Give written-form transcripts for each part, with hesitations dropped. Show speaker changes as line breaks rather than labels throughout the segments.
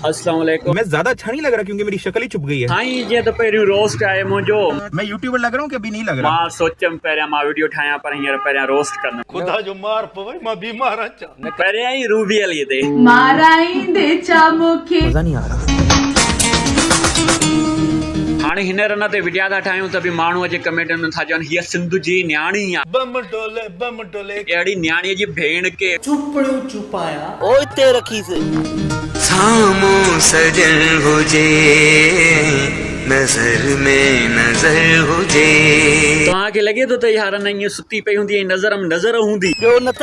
अस्सलाम वालेकुम।
मैं ज्यादा अच्छा नहीं लग रहा क्योंकि मेरी शक्ल ही छुप गई है।
साईं जे तो पहिरियों रोस्ट आहे मुंहिंजो।
मैं यूट्यूबर लग रहा हूँ कि अभी नहीं लग रहा?
मां सोचम पहिरियां मां वीडियो ठाहियां पर हींअर पहिरियां रोस्ट कंदुमि।
खुदा जो मार पवे मां बीमार अचा
पहिरियां ई रूबी अली ते
माराईंदे चा मूंखे
मजा नहीं आ रहा।
हाणे हिन रन ते विडिया था ठाहियूं त बि माण्हू अॼु कमेंट में था चवनि हीअ सिंधु जी न्याणी आहे।
बम डोले
अहिड़ी न्याणीअ जी भेण के
चुपड़ियूं चुपाया
ओते रखी से
सामो सजन हुजे नजर में नजर हुजे।
तव्हांखे लॻे थो त इहा रन ईअं सुती पई हूंदी ऐं नज़र में नज़र हूंदी?
ॿियो न त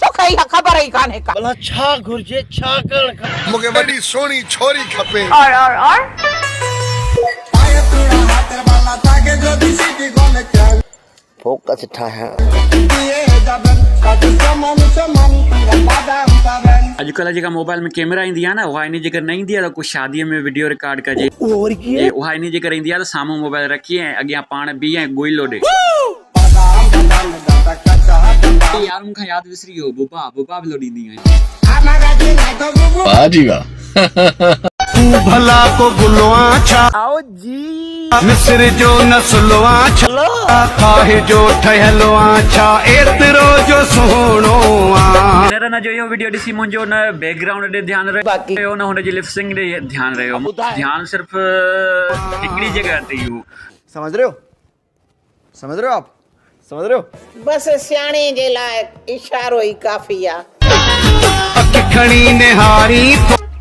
तोखे इहा ख़बर ई कान्हे का
भला छा घुर्जे छा करण खपे।
मूंखे वॾी सोणी छोरी खपे।
और फोकस ठाहियां
अॼुकल्ह जेका मोबाइल में कैमरा ईंदी आहे न उहा इन जे करे न ईंदी आहे त कुझु शादीअ में वीडियो रिकॉर्ड कजे। उहा इन जे करे ईंदी आहे त साम्हूं मोबाइल रखी ऐं अॻियां पाण बीह ऐं गोइलो ॾे। यार मूंखां यादि विसरी वियो बुबा बिलो ॾींदी आहियां।
भला को गुलवा छा
आओ जी
मिस्र जो नस्लवा छा काहे जो ठहलवा छा एतिरो जो सुहिणो आ।
हिनर न जो इहो वीडियो ॾिसी मुंहिंजो न बैकग्राउंड ॾे ध्यानु रहियो न हुनजी लिपसिंग ॾे ध्यानु रहियो। ध्यानु सिर्फ़ हिकिड़ी जॻह ते हो।
समझ रहे हो आप समझ रहे हो।
बस सियाणे जे लाइ इशारो ई काफ़ी आहे।
अख खणी निहारी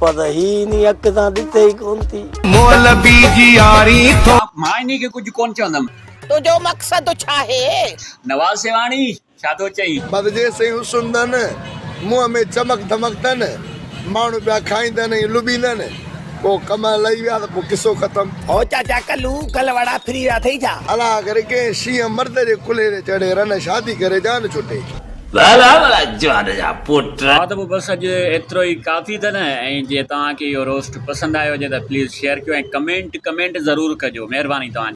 पर ही नी अक सां ॾिसे ई कोन थी
मोल बीजी यारी थो
मां इन खे कुझु कोन चवंदमि।
तुंहिंजो मक़सदु छा आहे?
नवाज़ सेवाणी छा थो चई?
बदजे सयूं सुंदन मुंहं में चमक धमकदन माण्हू पिया खाईंदनि लुबींदनि पोइ कमाए लही विया त पोइ किसो ख़तमु।
ओ चाचा कलू कल वड़ा फ्री विया थई छा?
अला करे कंहिं शींहं मर्द जे कुल्हे ते चढ़े रन शादी करे जान छुटे।
हा त पोइ बसि अॼु एतिरो ई काफ़ी अथव न। ऐं जे तव्हांखे इहो रोस्ट पसंदि आयो हुजे त प्लीज़ शेयर कयो ऐं कमेंट ज़रूरु कजो। महिरबानी तव्हांजी।